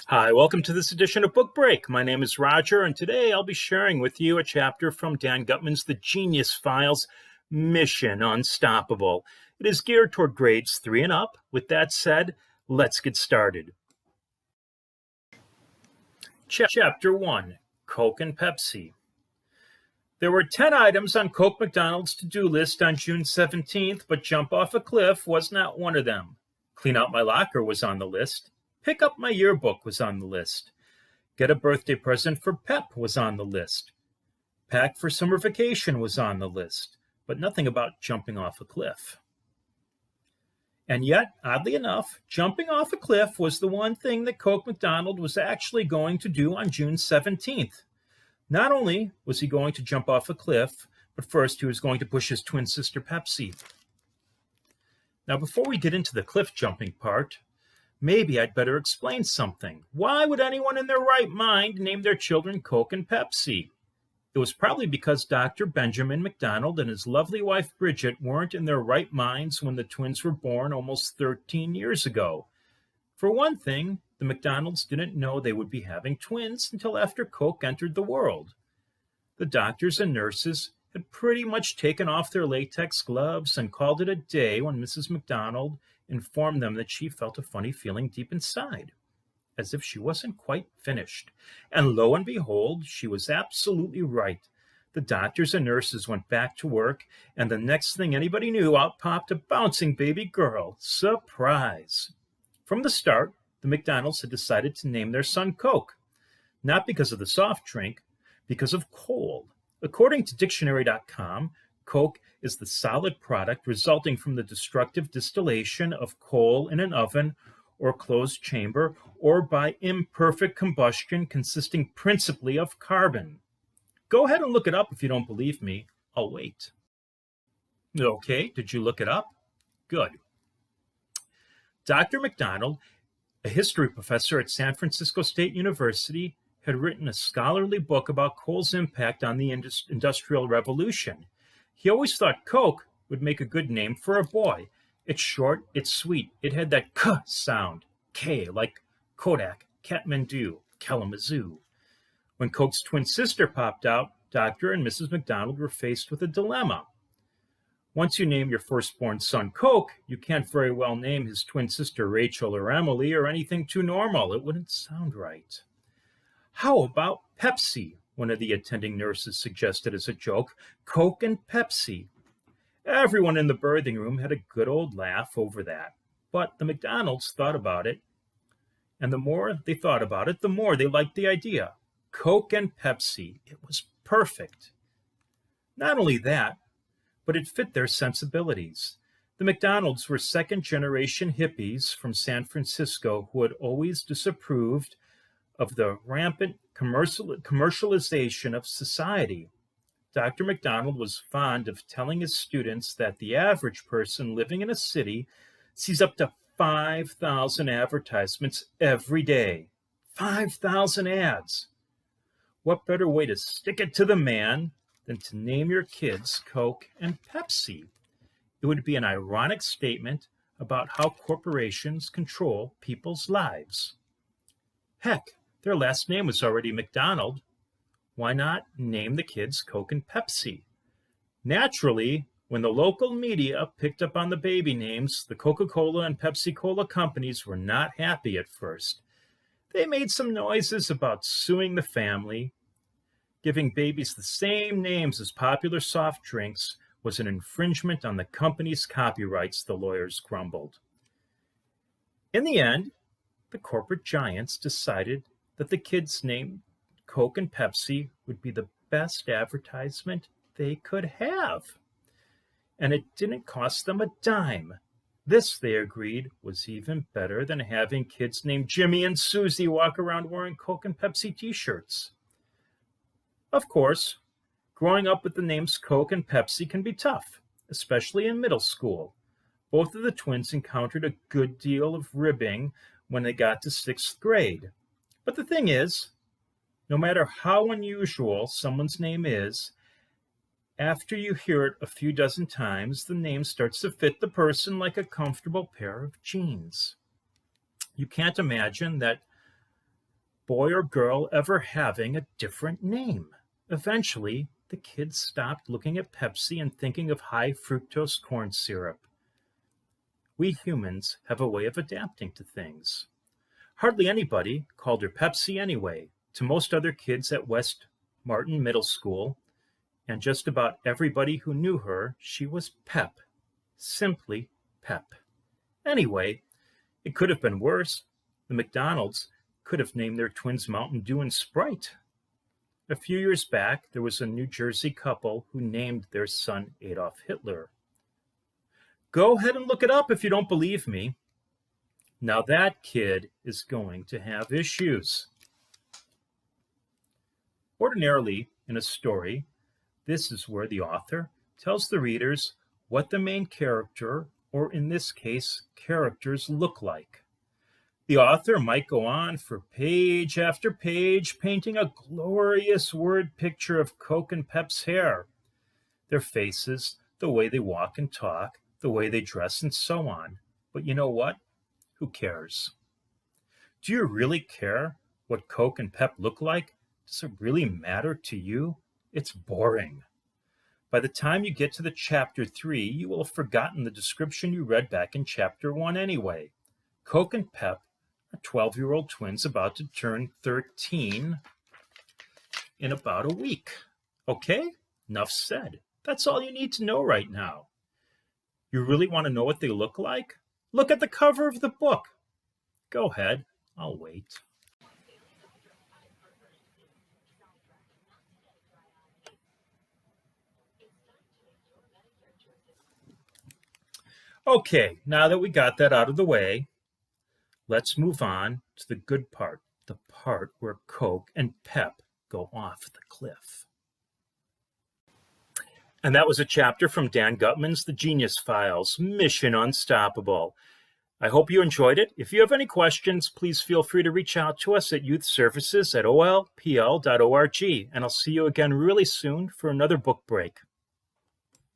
Hi, welcome to this edition of Book Break. My name is Roger, and today I'll be sharing with you a chapter from Dan Gutman's The Genius Files, Mission Unstoppable. It is geared toward grades 3 and up. With that said, let's get started. Chapter 1, Coke and Pepsi. There were 10 items on Coke McDonald's to-do list on June 17th, but jump off a cliff was not one of them. Clean out my locker was on the list. Pick up my yearbook was on the list. Get a birthday present for Pep was on the list. Pack for summer vacation was on the list, but nothing about jumping off a cliff. And yet, oddly enough, jumping off a cliff was the one thing that Coke McDonald was actually going to do on June 17th. Not only was he going to jump off a cliff, but first he was going to push his twin sister Pepsi. Now, before we get into the cliff jumping part, maybe I'd better explain something. Why would anyone in their right mind name their children Coke and Pepsi? It was probably because Dr. Benjamin McDonald and his lovely wife Bridget weren't in their right minds when the twins were born almost 13 years ago. For one thing, the McDonalds didn't know they would be having twins until after Coke entered the world. The doctors and nurses had pretty much taken off their latex gloves and called it a day when Mrs. McDonald informed them that she felt a funny feeling deep inside, as if she wasn't quite finished. And lo and behold, she was absolutely right. The doctors and nurses went back to work, and the next thing anybody knew, out popped a bouncing baby girl. Surprise! From the start, the McDonalds had decided to name their son Coke, not because of the soft drink, because of cold. According to dictionary.com, Coke is the solid product resulting from the destructive distillation of coal in an oven or closed chamber, or by imperfect combustion consisting principally of carbon. Go ahead and look it up if you don't believe me. I'll wait. Okay, did you look it up? Good. Dr. McDonald, a history professor at San Francisco State University, had written a scholarly book about coal's impact on the Industrial Revolution. He always thought Coke would make a good name for a boy. It's short, it's sweet. It had that K sound, K, like Kodak, Kathmandu, Kalamazoo. When Coke's twin sister popped out, Dr. and Mrs. McDonald were faced with a dilemma. Once you name your firstborn son Coke, you can't very well name his twin sister Rachel or Emily or anything too normal. It wouldn't sound right. How about Pepsi? One of the attending nurses suggested as a joke. Coke and Pepsi. Everyone in the birthing room had a good old laugh over that. But the McDonalds thought about it, and the more they thought about it, the more they liked the idea. Coke and Pepsi. It was perfect. Not only that, but it fit their sensibilities. The McDonalds were second-generation hippies from San Francisco who had always disapproved of the rampant commercialization of society. Dr. McDonald was fond of telling his students that the average person living in a city sees up to 5,000 advertisements every day. 5,000 ads. What better way to stick it to the man than to name your kids Coke and Pepsi? It would be an ironic statement about how corporations control people's lives. Heck, their last name was already McDonald. Why not name the kids Coke and Pepsi? Naturally, when the local media picked up on the baby names, the Coca-Cola and Pepsi-Cola companies were not happy at first. They made some noises about suing the family. Giving babies the same names as popular soft drinks was an infringement on the company's copyrights, the lawyers grumbled. In the end, the corporate giants decided that the kids' name Coke and Pepsi would be the best advertisement they could have. And it didn't cost them a dime. This, they agreed, was even better than having kids named Jimmy and Susie walk around wearing Coke and Pepsi t-shirts. Of course, growing up with the names Coke and Pepsi can be tough, especially in middle school. Both of the twins encountered a good deal of ribbing when they got to 6th grade. But the thing is, no matter how unusual someone's name is, after you hear it a few dozen times, the name starts to fit the person like a comfortable pair of jeans. You can't imagine that boy or girl ever having a different name. Eventually, the kids stopped looking at Pepsi and thinking of high fructose corn syrup. We humans have a way of adapting to things. Hardly anybody called her Pepsi anyway. To most other kids at West Martin Middle School, and just about everybody who knew her, she was Pep. Simply Pep. Anyway, it could have been worse. The McDonald's could have named their twins Mountain Dew and Sprite. A few years back, there was a New Jersey couple who named their son Adolf Hitler. Go ahead and look it up if you don't believe me. Now that kid is going to have issues. Ordinarily, in a story, this is where the author tells the readers what the main character, or in this case, characters, look like. The author might go on for page after page, painting a glorious word picture of Coke and Pep's hair, their faces, the way they walk and talk, the way they dress, and so on. But you know what? Who cares? Do you really care what Coke and Pep look like? Does it really matter to you? It's boring. By the time you get to the chapter 3, you will have forgotten the description you read back in chapter 1 anyway. Coke and Pep are 12-year-old twins about to turn 13 in about a week. Okay? Enough said. That's all you need to know right now. You really want to know what they look like? Look at the cover of the book. Go ahead. I'll wait. Okay, now that we got that out of the way, let's move on to the good part, the part where Coke and Pep go off the cliff. And that was a chapter from Dan Gutman's The Genius Files, Mission Unstoppable. I hope you enjoyed it. If you have any questions, please feel free to reach out to us at youthservices@olpl.org, and I'll see you again really soon for another book break.